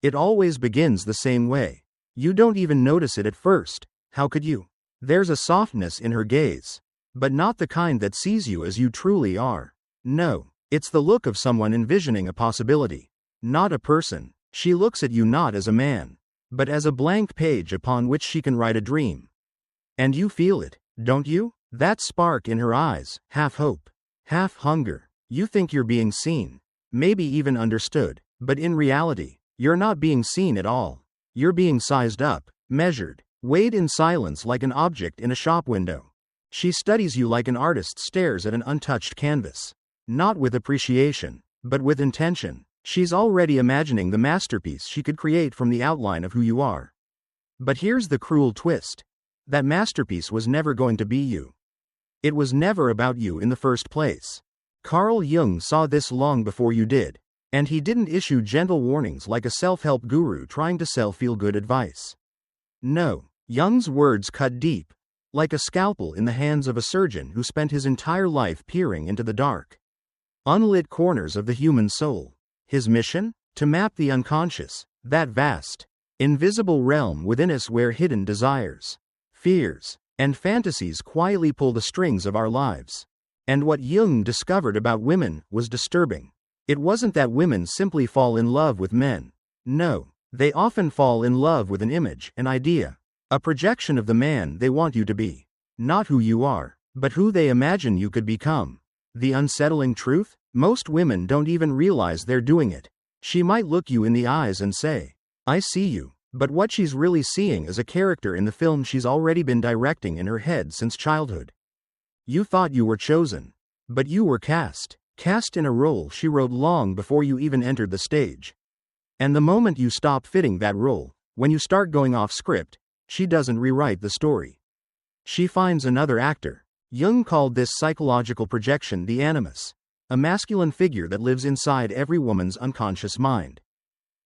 It always begins the same way. You don't even notice it at first. How could you? There's a softness in her gaze. But not the kind that sees you as you truly are. No, it's the look of someone envisioning a possibility. Not a person. She looks at you not as a man, but as a blank page upon which she can write a dream. And you feel it, don't you? That spark in her eyes, half hope, half hunger. You think you're being seen, maybe even understood, but in reality, you're not being seen at all. You're being sized up, measured, weighed in silence like an object in a shop window. She studies you like an artist stares at an untouched canvas. Not with appreciation, but with intention. She's already imagining the masterpiece she could create from the outline of who you are. But here's the cruel twist. That masterpiece was never going to be you. It was never about you in the first place. Carl Jung saw this long before you did, and he didn't issue gentle warnings like a self-help guru trying to sell feel-good advice. No, Jung's words cut deep, like a scalpel in the hands of a surgeon who spent his entire life peering into the dark, unlit corners of the human soul. His mission? To map the unconscious, that vast, invisible realm within us where hidden desires, fears, and fantasies quietly pull the strings of our lives. And what Jung discovered about women was disturbing. It wasn't that women simply fall in love with men. No, they often fall in love with an image, an idea, a projection of the man they want you to be. Not who you are, but who they imagine you could become. The unsettling truth? Most women don't even realize they're doing it. She might look you in the eyes and say, "I see you," but what she's really seeing is a character in the film she's already been directing in her head since childhood. You thought you were chosen, but you were cast in a role she wrote long before you even entered the stage. And the moment you stop fitting that role, when you start going off script, she doesn't rewrite the story. She finds another actor. Jung called this psychological projection the animus, a masculine figure that lives inside every woman's unconscious mind.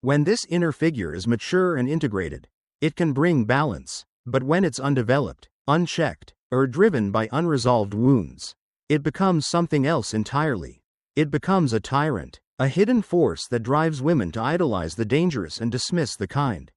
When this inner figure is mature and integrated, it can bring balance, but when it's undeveloped, unchecked, or driven by unresolved wounds, it becomes something else entirely. It becomes a tyrant, a hidden force that drives women to idolize the dangerous and dismiss the kind.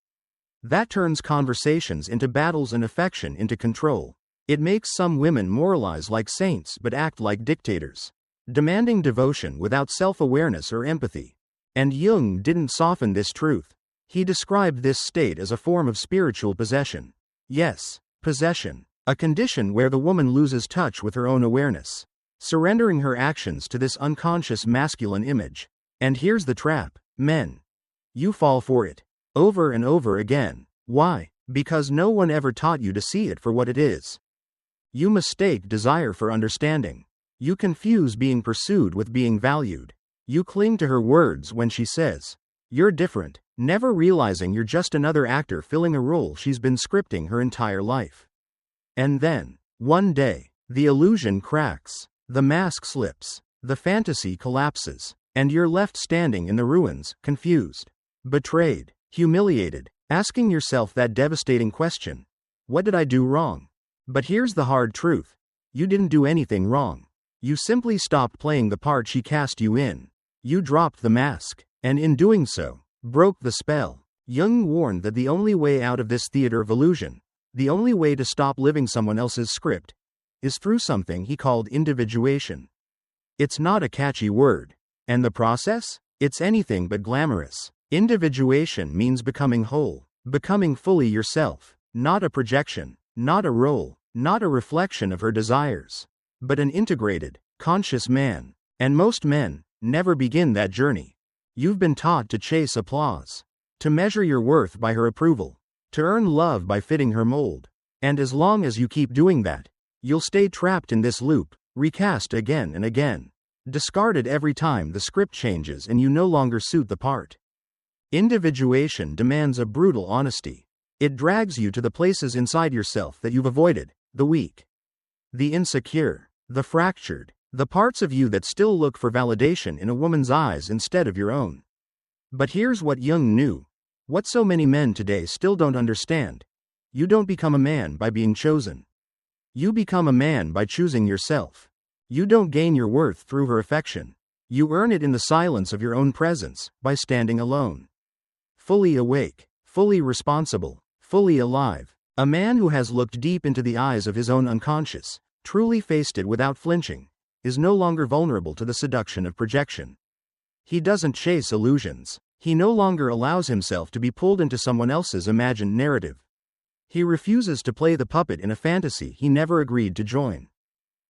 That turns conversations into battles and affection into control. It makes some women moralize like saints but act like dictators, demanding devotion without self-awareness or empathy. And Jung didn't soften this truth. He described this state as a form of spiritual possession. Yes, possession, a condition where the woman loses touch with her own awareness, surrendering her actions to this unconscious masculine image. And here's the trap, men. You fall for it, over and over again. Why? Because no one ever taught you to see it for what it is. You mistake desire for understanding. You confuse being pursued with being valued. You cling to her words when she says, "You're different," never realizing you're just another actor filling a role she's been scripting her entire life. And then, one day, the illusion cracks, the mask slips, the fantasy collapses, and you're left standing in the ruins, confused, betrayed, humiliated, asking yourself that devastating question: what did I do wrong? But here's the hard truth. You didn't do anything wrong. You simply stopped playing the part she cast you in. You dropped the mask, and in doing so, broke the spell. Jung warned that the only way out of this theater of illusion, the only way to stop living someone else's script, is through something he called individuation. It's not a catchy word. And the process? It's anything but glamorous. Individuation means becoming whole, becoming fully yourself, not a projection, not a role, not a reflection of her desires, but an integrated, conscious man. And most men never begin that journey. You've been taught to chase applause, to measure your worth by her approval, to earn love by fitting her mold. And as long as you keep doing that, you'll stay trapped in this loop, recast again and again, discarded every time the script changes and you no longer suit the part. Individuation demands a brutal honesty. It drags you to the places inside yourself that you've avoided, the weak, the insecure, the fractured, the parts of you that still look for validation in a woman's eyes instead of your own. But here's what Jung knew, what so many men today still don't understand. You don't become a man by being chosen. You become a man by choosing yourself. You don't gain your worth through her affection. You earn it in the silence of your own presence, by standing alone. fully awake, fully responsible, fully alive. A man who has looked deep into the eyes of his own unconscious, truly faced it without flinching, is no longer vulnerable to the seduction of projection. He doesn't chase illusions. He no longer allows himself to be pulled into someone else's imagined narrative. He refuses to play the puppet in a fantasy he never agreed to join.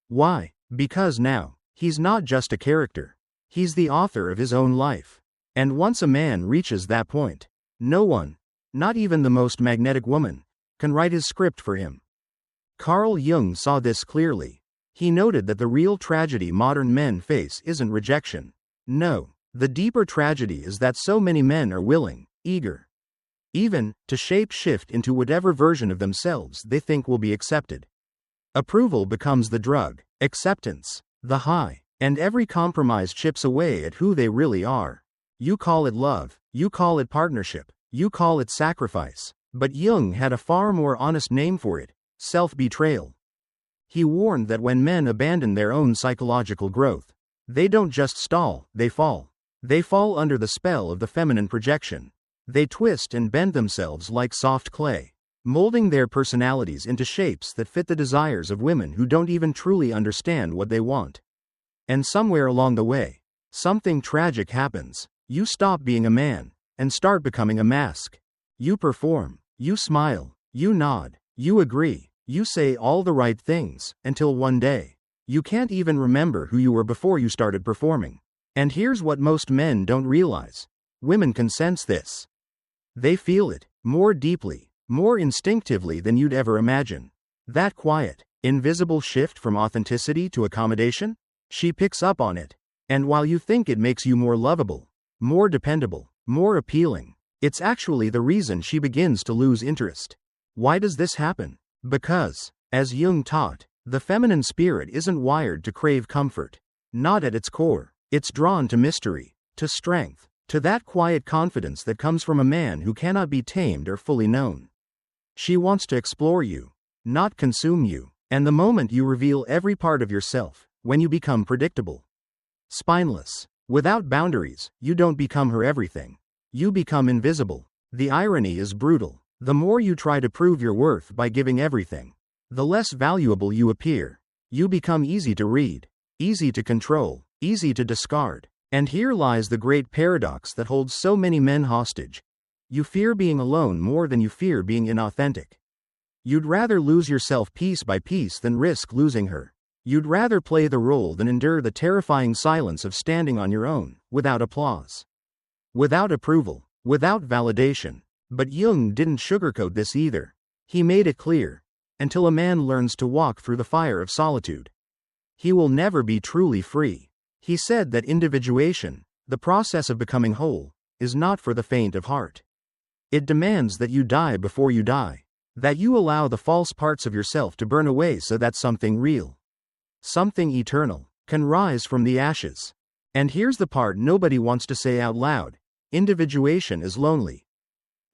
Why? Because now, he's not just a character. He's the author of his own life. And once a man reaches that point, no one, not even the most magnetic woman, can write his script for him. Carl Jung saw this clearly. He noted that the real tragedy modern men face isn't rejection. No, the deeper tragedy is that so many men are willing, eager, even, to shape-shift into whatever version of themselves they think will be accepted. Approval becomes the drug, acceptance, the high, and every compromise chips away at who they really are. You call it love, you call it partnership, you call it sacrifice, but Jung had a far more honest name for it: self-betrayal. He warned that when men abandon their own psychological growth, they don't just stall, they fall. They fall under the spell of the feminine projection. They twist and bend themselves like soft clay, molding their personalities into shapes that fit the desires of women who don't even truly understand what they want. And somewhere along the way, something tragic happens. You stop being a man, and start becoming a mask. You perform, you smile, you nod, you agree, you say all the right things, until one day, you can't even remember who you were before you started performing. And here's what most men don't realize. Women can sense this. They feel it, more deeply, more instinctively than you'd ever imagine. That quiet, invisible shift from authenticity to accommodation? She picks up on it. And while you think it makes you more lovable, more dependable, more appealing, it's actually the reason she begins to lose interest. Why does this happen? Because, as Jung taught, the feminine spirit isn't wired to crave comfort. Not at its core. It's drawn to mystery, to strength, to that quiet confidence that comes from a man who cannot be tamed or fully known. She wants to explore you, not consume you. And the moment you reveal every part of yourself, when you become predictable, spineless, without boundaries, you don't become her everything. You become invisible. The irony is brutal. The more you try to prove your worth by giving everything, the less valuable you appear. You become easy to read, easy to control, easy to discard. And here lies the great paradox that holds so many men hostage. You fear being alone more than you fear being inauthentic. You'd rather lose yourself piece by piece than risk losing her. You'd rather play the role than endure the terrifying silence of standing on your own, without applause, without approval, without validation. But Jung didn't sugarcoat this either. He made it clear. Until a man learns to walk through the fire of solitude, he will never be truly free. He said that individuation, the process of becoming whole, is not for the faint of heart. It demands that you die before you die, that you allow the false parts of yourself to burn away so that something real, something eternal, can rise from the ashes. And here's the part nobody wants to say out loud: individuation is lonely.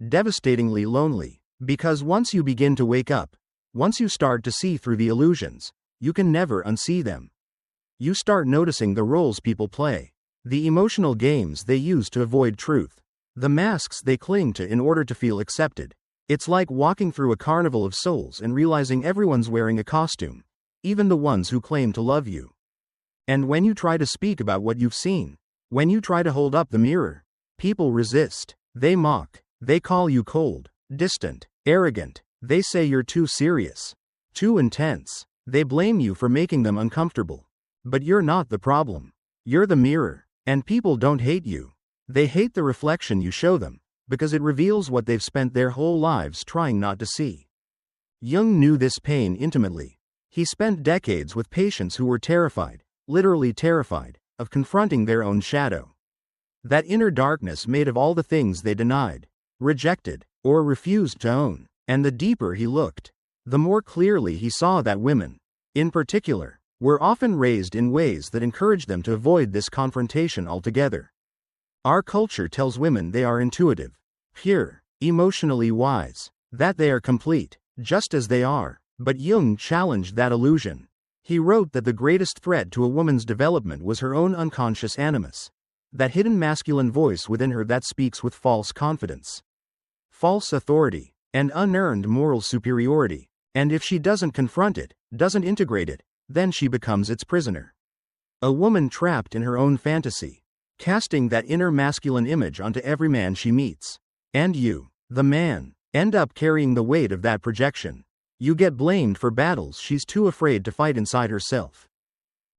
Devastatingly lonely. Because once you begin to wake up, once you start to see through the illusions, you can never unsee them. You start noticing the roles people play, the emotional games they use to avoid truth, the masks they cling to in order to feel accepted. It's like walking through a carnival of souls and realizing everyone's wearing a costume, even the ones who claim to love you. And when you try to speak about what you've seen, when you try to hold up the mirror, people resist. They mock. They call you cold, distant, arrogant. They say you're too serious, too intense. They blame you for making them uncomfortable. But you're not the problem. You're the mirror. And people don't hate you. They hate the reflection you show them, because it reveals what they've spent their whole lives trying not to see. Jung knew this pain intimately. He spent decades with patients who were terrified, literally terrified, of confronting their own shadow. That inner darkness made of all the things they denied, rejected, or refused to own. And the deeper he looked, the more clearly he saw that women, in particular, were often raised in ways that encouraged them to avoid this confrontation altogether. Our culture tells women they are intuitive, pure, emotionally wise, that they are complete, just as they are. But Jung challenged that illusion. He wrote that the greatest threat to a woman's development was her own unconscious animus. That hidden masculine voice within her that speaks with false confidence, false authority, and unearned moral superiority. And if she doesn't confront it, doesn't integrate it, then she becomes its prisoner. A woman trapped in her own fantasy, casting that inner masculine image onto every man she meets. And you, the man, end up carrying the weight of that projection. You get blamed for battles she's too afraid to fight inside herself.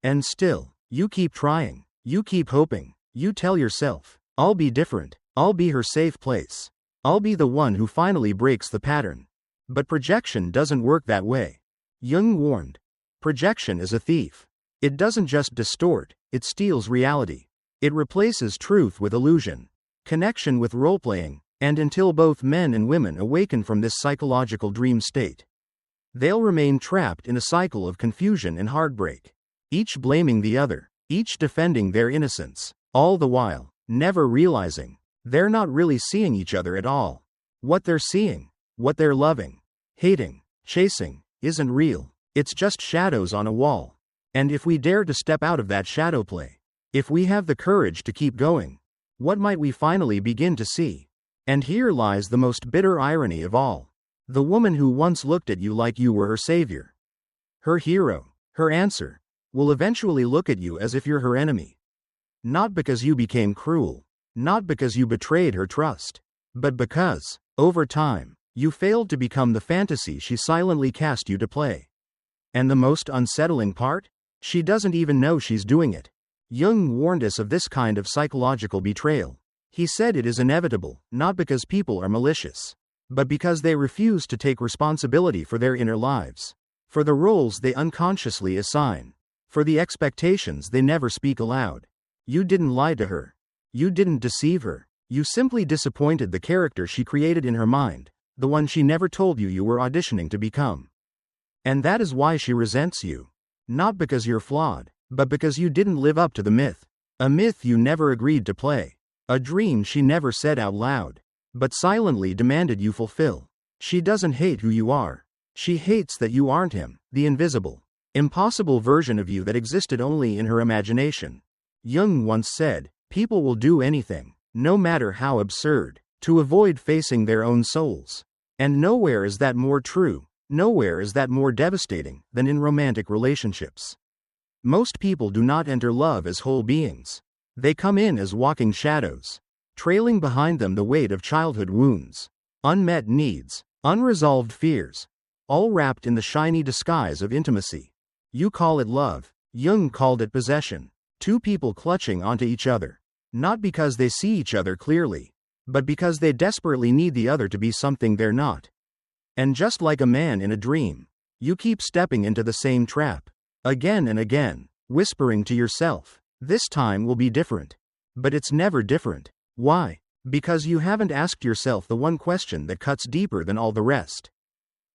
And still, you keep trying, you keep hoping, you tell yourself, I'll be different, I'll be her safe place. I'll be the one who finally breaks the pattern. But projection doesn't work that way. Jung warned, projection is a thief. It doesn't just distort, it steals reality. It replaces truth with illusion, connection with role-playing, and until both men and women awaken from this psychological dream state, they'll remain trapped in a cycle of confusion and heartbreak, each blaming the other, each defending their innocence, all the while, never realizing they're not really seeing each other at all. What they're seeing, what they're loving, hating, chasing, isn't real. It's just shadows on a wall. And if we dare to step out of that shadow play, if we have the courage to keep going, what might we finally begin to see? And here lies the most bitter irony of all. The woman who once looked at you like you were her savior, her hero, her answer, will eventually look at you as if you're her enemy. Not because you became cruel, not because you betrayed her trust, but because, over time, you failed to become the fantasy she silently cast you to play. And the most unsettling part? She doesn't even know she's doing it. Jung warned us of this kind of psychological betrayal. He said it is inevitable, not because people are malicious, but because they refuse to take responsibility for their inner lives, for the roles they unconsciously assign, for the expectations they never speak aloud. You didn't lie to her. You didn't deceive her. You simply disappointed the character she created in her mind, the one she never told you you were auditioning to become. And that is why she resents you. Not because you're flawed, but because you didn't live up to the myth. A myth you never agreed to play. A dream she never said out loud, but silently demanded you fulfill. She doesn't hate who you are. She hates that you aren't him, the invisible, impossible version of you that existed only in her imagination. Jung once said, people will do anything, no matter how absurd, to avoid facing their own souls. And nowhere is that more true, nowhere is that more devastating, than in romantic relationships. Most people do not enter love as whole beings. They come in as walking shadows, trailing behind them the weight of childhood wounds, unmet needs, unresolved fears, all wrapped in the shiny disguise of intimacy. You call it love, Jung called it possession. Two people clutching onto each other, not because they see each other clearly, but because they desperately need the other to be something they're not. And just like a man in a dream, you keep stepping into the same trap, again and again, whispering to yourself, this time will be different. But it's never different. Why? Because you haven't asked yourself the one question that cuts deeper than all the rest.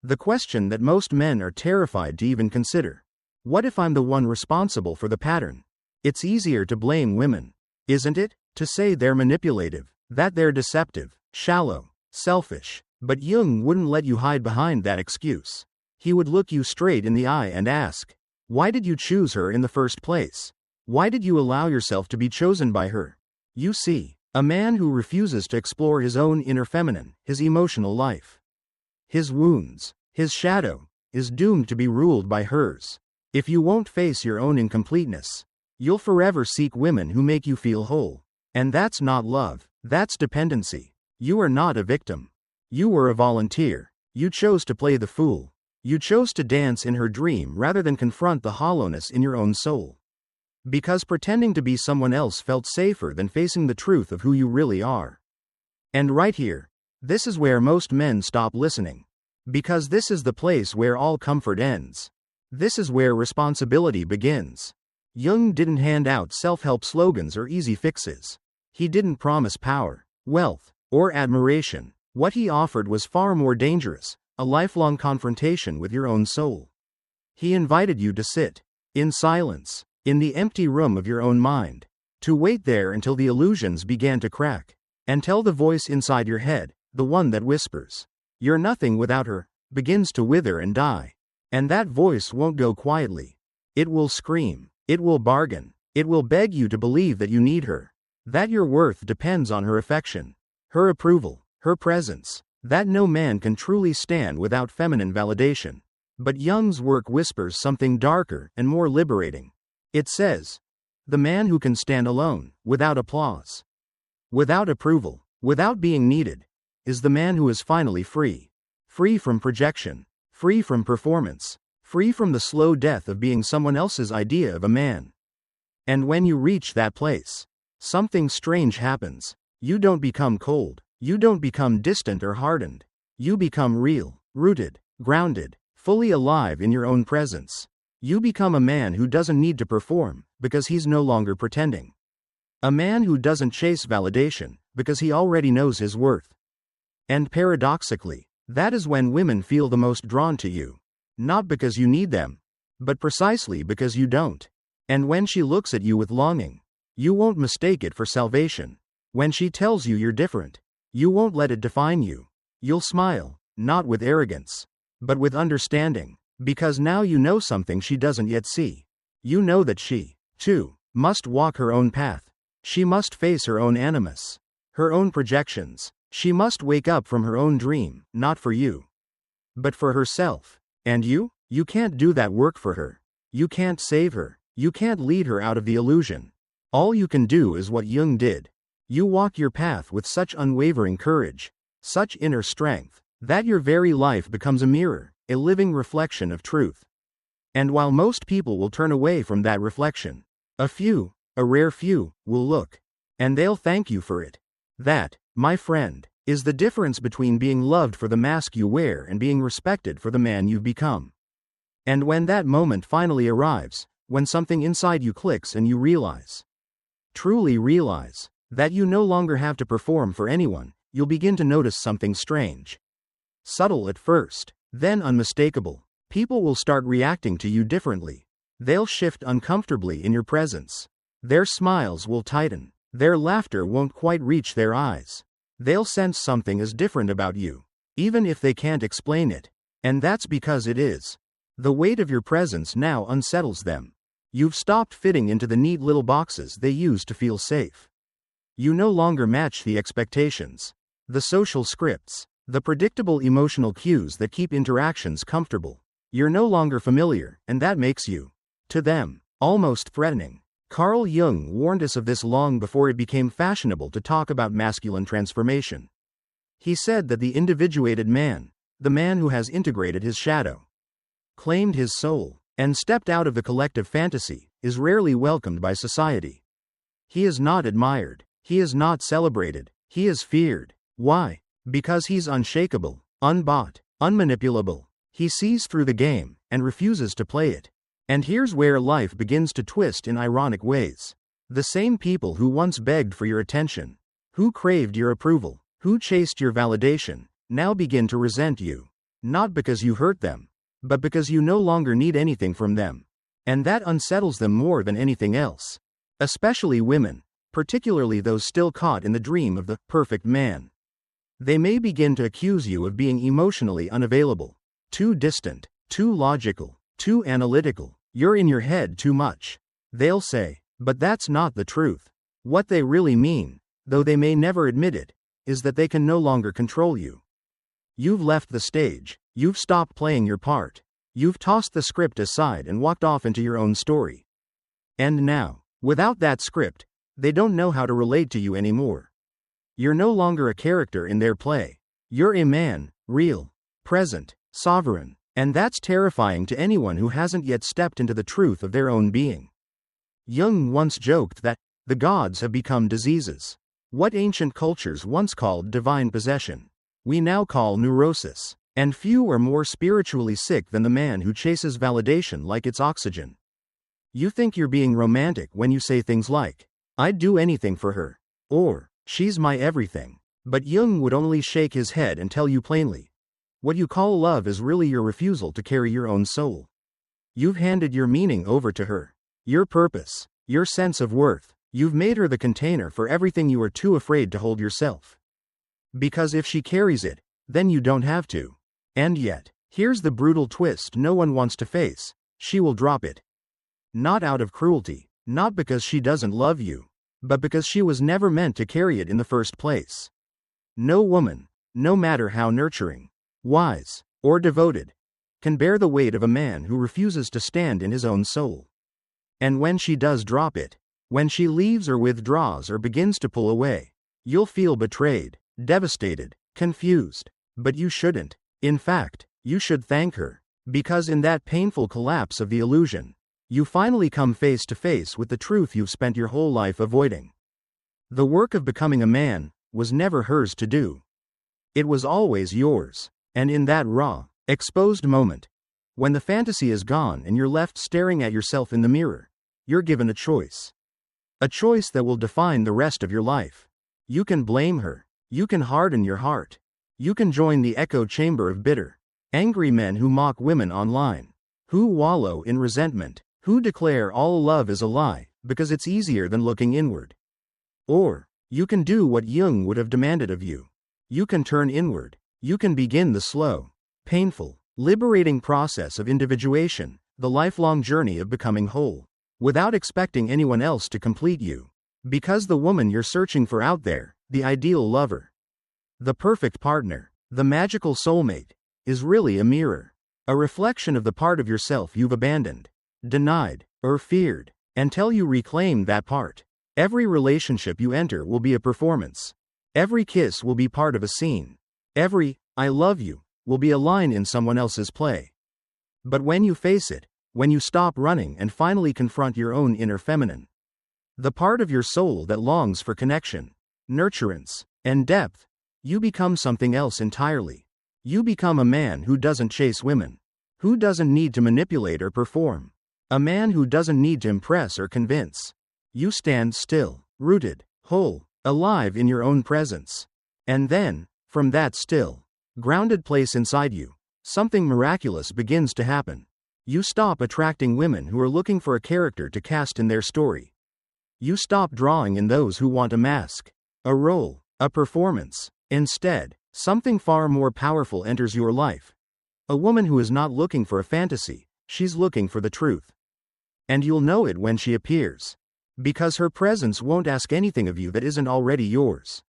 The question that most men are terrified to even consider. What if I'm the one responsible for the pattern? It's easier to blame women, isn't it? To say they're manipulative, that they're deceptive, shallow, selfish. But Jung wouldn't let you hide behind that excuse. He would look you straight in the eye and ask, why did you choose her in the first place? Why did you allow yourself to be chosen by her? You see, a man who refuses to explore his own inner feminine, his emotional life, his wounds, his shadow, is doomed to be ruled by hers. If you won't face your own incompleteness, you'll forever seek women who make you feel whole. And that's not love, that's dependency. You are not a victim. You were a volunteer. You chose to play the fool. You chose to dance in her dream rather than confront the hollowness in your own soul. Because pretending to be someone else felt safer than facing the truth of who you really are. And right here, this is where most men stop listening. Because this is the place where all comfort ends. This is where responsibility begins. Jung didn't hand out self-help slogans or easy fixes. He didn't promise power, wealth, or admiration. What he offered was far more dangerous, a lifelong confrontation with your own soul. He invited you to sit, in silence, in the empty room of your own mind, to wait there until the illusions began to crack, and tell the voice inside your head, the one that whispers, "You're nothing without her," begins to wither and die. And that voice won't go quietly. It will scream, it will bargain, it will beg you to believe that you need her, That your worth depends on her affection, her approval, her presence, that no man can truly stand without feminine validation. But Jung's work whispers something darker and more liberating. It says, the man who can stand alone, without applause, without approval, without being needed, is the man who is finally free. Free from projection, free from performance, free from the slow death of being someone else's idea of a man. And when you reach that place, something strange happens. You don't become cold. You don't become distant or hardened. You become real, rooted, grounded, fully alive in your own presence. You become a man who doesn't need to perform, because he's no longer pretending. A man who doesn't chase validation, because he already knows his worth. And paradoxically, that is when women feel the most drawn to you. Not because you need them, but precisely because you don't. And when she looks at you with longing, you won't mistake it for salvation. When she tells you you're different, you won't let it define you. You'll smile, not with arrogance, but with understanding, because now you know something she doesn't yet see. You know that she, too, must walk her own path. She must face her own animus, her own projections. She must wake up from her own dream, not for you, but for herself. And you can't do that work for her. You can't save her. You can't lead her out of the illusion. All you can do is what Jung did. You walk your path with such unwavering courage, such inner strength, that your very life becomes a mirror, a living reflection of truth. And while most people will turn away from that reflection, a few, a rare few, will look. And they'll thank you for it. That, my friend, is the difference between being loved for the mask you wear and being respected for the man you've become. And when that moment finally arrives, when something inside you clicks and you realize, truly realize, that you no longer have to perform for anyone, you'll begin to notice something strange. Subtle at first, then unmistakable. People will start reacting to you differently. They'll shift uncomfortably in your presence. Their smiles will tighten. Their laughter won't quite reach their eyes. They'll sense something is different about you, even if they can't explain it. And that's because it is. The weight of your presence now unsettles them. You've stopped fitting into the neat little boxes they used to feel safe. You no longer match the expectations, the social scripts, the predictable emotional cues that keep interactions comfortable. You're no longer familiar, and that makes you, to them, almost threatening. Carl Jung warned us of this long before it became fashionable to talk about masculine transformation. He said that the individuated man, the man who has integrated his shadow, claimed his soul, and stepped out of the collective fantasy, is rarely welcomed by society. He is not admired. He is not celebrated. He is feared. Why? Because he's unshakable, unbought, unmanipulable. He sees through the game, and refuses to play it. And here's where life begins to twist in ironic ways. The same people who once begged for your attention, who craved your approval, who chased your validation, now begin to resent you. Not because you hurt them, but because you no longer need anything from them. And that unsettles them more than anything else. Especially women, particularly those still caught in the dream of the perfect man. They may begin to accuse you of being emotionally unavailable, too distant, too logical, too analytical. You're in your head too much. They'll say, but that's not the truth. What they really mean, though they may never admit it, is that they can no longer control you. You've left the stage. You've stopped playing your part. You've tossed the script aside and walked off into your own story. And now, without that script, they don't know how to relate to you anymore. You're no longer a character in their play. You're a man, real, present, sovereign. And that's terrifying to anyone who hasn't yet stepped into the truth of their own being. Jung once joked that the gods have become diseases. What ancient cultures once called divine possession, we now call neurosis. And few are more spiritually sick than the man who chases validation like it's oxygen. You think you're being romantic when you say things like, I'd do anything for her, or, she's my everything. But Jung would only shake his head and tell you plainly, what you call love is really your refusal to carry your own soul. You've handed your meaning over to her, your purpose, your sense of worth. You've made her the container for everything you are too afraid to hold yourself. Because if she carries it, then you don't have to. And yet, here's the brutal twist no one wants to face. She will drop it. Not out of cruelty, not because she doesn't love you, but because she was never meant to carry it in the first place. No woman, no matter how nurturing, wise, or devoted, can bear the weight of a man who refuses to stand in his own soul. And when she does drop it, when she leaves or withdraws or begins to pull away, you'll feel betrayed, devastated, confused. But you shouldn't. In fact, you should thank her, because in that painful collapse of the illusion, you finally come face to face with the truth you've spent your whole life avoiding. The work of becoming a man was never hers to do. It was always yours, and in that raw, exposed moment, when the fantasy is gone and you're left staring at yourself in the mirror, you're given a choice. A choice that will define the rest of your life. You can blame her. You can harden your heart. You can join the echo chamber of bitter, angry men who mock women online, who wallow in resentment, who declare all love is a lie because it's easier than looking inward. Or, you can do what Jung would have demanded of you. You can turn inward. You can begin the slow, painful, liberating process of individuation, the lifelong journey of becoming whole, without expecting anyone else to complete you. Because the woman you're searching for out there, the ideal lover, the perfect partner, the magical soulmate, is really a mirror, a reflection of the part of yourself you've abandoned, denied, or feared. Until you reclaim that part, every relationship you enter will be a performance. Every kiss will be part of a scene. Every "I love you" will be a line in someone else's play. But when you face it, when you stop running and finally confront your own inner feminine, the part of your soul that longs for connection, nurturance, and depth, you become something else entirely. You become a man who doesn't chase women, who doesn't need to manipulate or perform, a man who doesn't need to impress or convince. You stand still, rooted, whole, alive in your own presence. And then, from that still, grounded place inside you, something miraculous begins to happen. You stop attracting women who are looking for a character to cast in their story. You stop drawing in those who want a mask, a role, a performance. Instead, something far more powerful enters your life. A woman who is not looking for a fantasy, she's looking for the truth. And you'll know it when she appears. Because her presence won't ask anything of you that isn't already yours.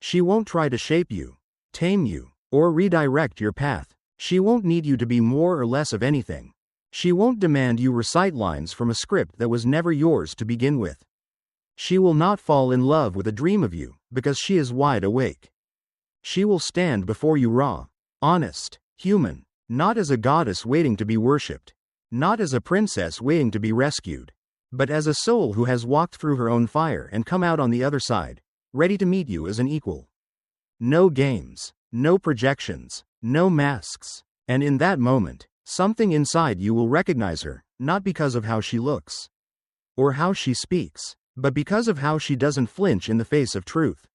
She won't try to shape you, tame you, or redirect your path. She won't need you to be more or less of anything. She won't demand you recite lines from a script that was never yours to begin with. She will not fall in love with a dream of you, because she is wide awake. She will stand before you raw, honest, human, not as a goddess waiting to be worshipped, not as a princess waiting to be rescued, but as a soul who has walked through her own fire and come out on the other side, ready to meet you as an equal. No games, no projections, no masks. And in that moment, something inside you will recognize her, not because of how she looks or how she speaks, but because of how she doesn't flinch in the face of truth.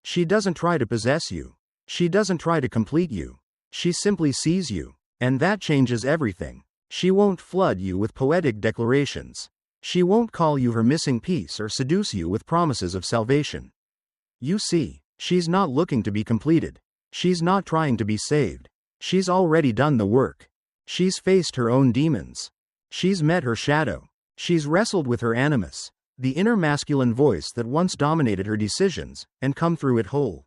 She doesn't try to possess you. She doesn't try to complete you. She simply sees you, and that changes everything. She won't flood you with poetic declarations. She won't call you her missing piece or seduce you with promises of salvation. You see, she's not looking to be completed. She's not trying to be saved. She's already done the work. She's faced her own demons. She's met her shadow. She's wrestled with her animus, the inner masculine voice that once dominated her decisions, and come through it whole.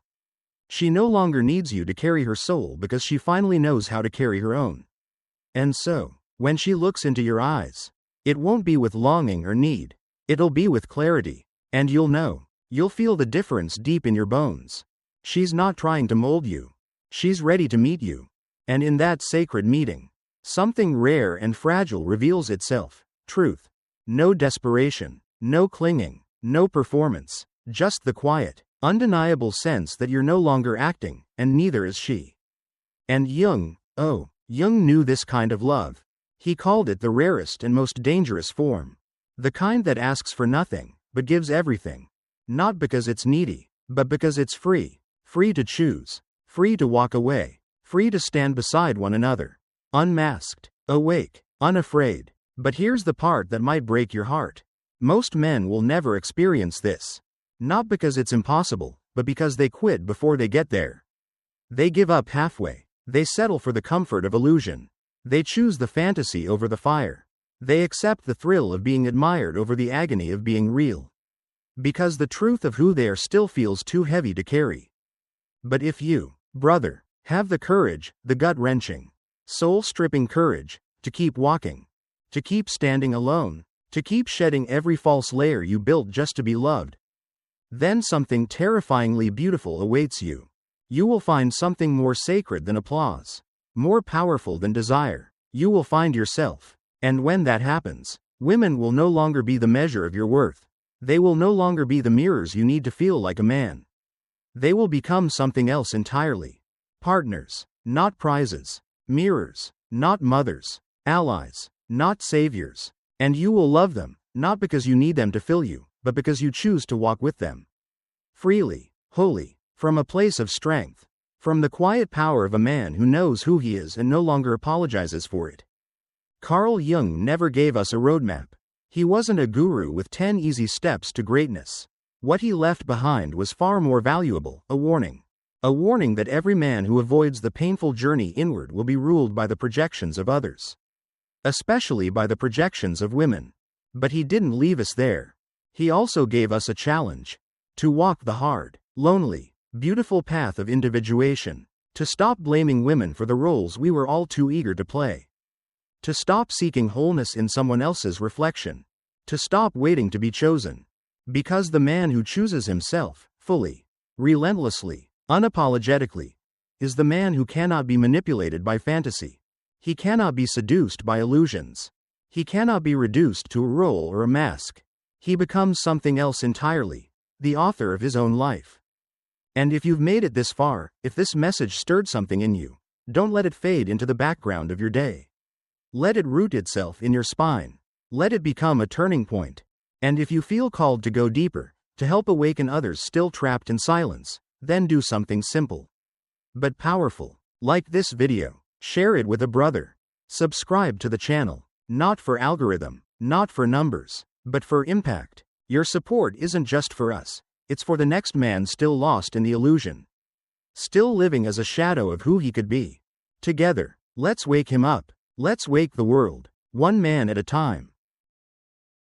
She no longer needs you to carry her soul because she finally knows how to carry her own. And so, when she looks into your eyes, it won't be with longing or need. It'll be with clarity. And you'll know. You'll feel the difference deep in your bones. She's not trying to mold you. She's ready to meet you. And in that sacred meeting, something rare and fragile reveals itself. Truth. No desperation. No clinging, no performance, just the quiet, undeniable sense that you're no longer acting, and neither is she. And Jung knew this kind of love. He called it the rarest and most dangerous form. The kind that asks for nothing, but gives everything. Not because it's needy, but because it's free. Free to choose. Free to walk away. Free to stand beside one another. Unmasked. Awake. Unafraid. But here's the part that might break your heart. Most men will never experience this. Not because it's impossible, but because they quit before they get there. They give up halfway. They settle for the comfort of illusion. They choose the fantasy over the fire. They accept the thrill of being admired over the agony of being real. because the truth of who they are still feels too heavy to carry. But if you, brother, have the courage, the gut-wrenching, soul-stripping courage, to keep walking, to keep standing alone, to keep shedding every false layer you built just to be loved, then something terrifyingly beautiful awaits you. You will find something more sacred than applause, more powerful than desire. You will find yourself. And when that happens, women will no longer be the measure of your worth. They will no longer be the mirrors you need to feel like a man. They will become something else entirely. Partners, not prizes. Mirrors, not mothers. Allies, not saviors. And you will love them, not because you need them to fill you, but because you choose to walk with them. Freely, wholly, from a place of strength. From the quiet power of a man who knows who he is and no longer apologizes for it. Carl Jung never gave us a roadmap. He wasn't a guru with 10 easy steps to greatness. What he left behind was far more valuable, a warning. A warning that every man who avoids the painful journey inward will be ruled by the projections of others. Especially by the projections of women. But he didn't leave us there. He also gave us a challenge. To walk the hard, lonely, beautiful path of individuation. To stop blaming women for the roles we were all too eager to play. To stop seeking wholeness in someone else's reflection. To stop waiting to be chosen. Because the man who chooses himself, fully, relentlessly, unapologetically, is the man who cannot be manipulated by fantasy. He cannot be seduced by illusions. He cannot be reduced to a role or a mask. He becomes something else entirely, the author of his own life. And if you've made it this far, if this message stirred something in you, don't let it fade into the background of your day. Let it root itself in your spine. Let it become a turning point. And if you feel called to go deeper, to help awaken others still trapped in silence, then do something simple but powerful. Like this video. Share it with a brother. Subscribe to the channel. Not for algorithm, not for numbers, but for impact. Your support isn't just for us. It's for the next man still lost in the illusion. Still living as a shadow of who he could be. Together, let's wake him up. Let's wake the world, one man at a time.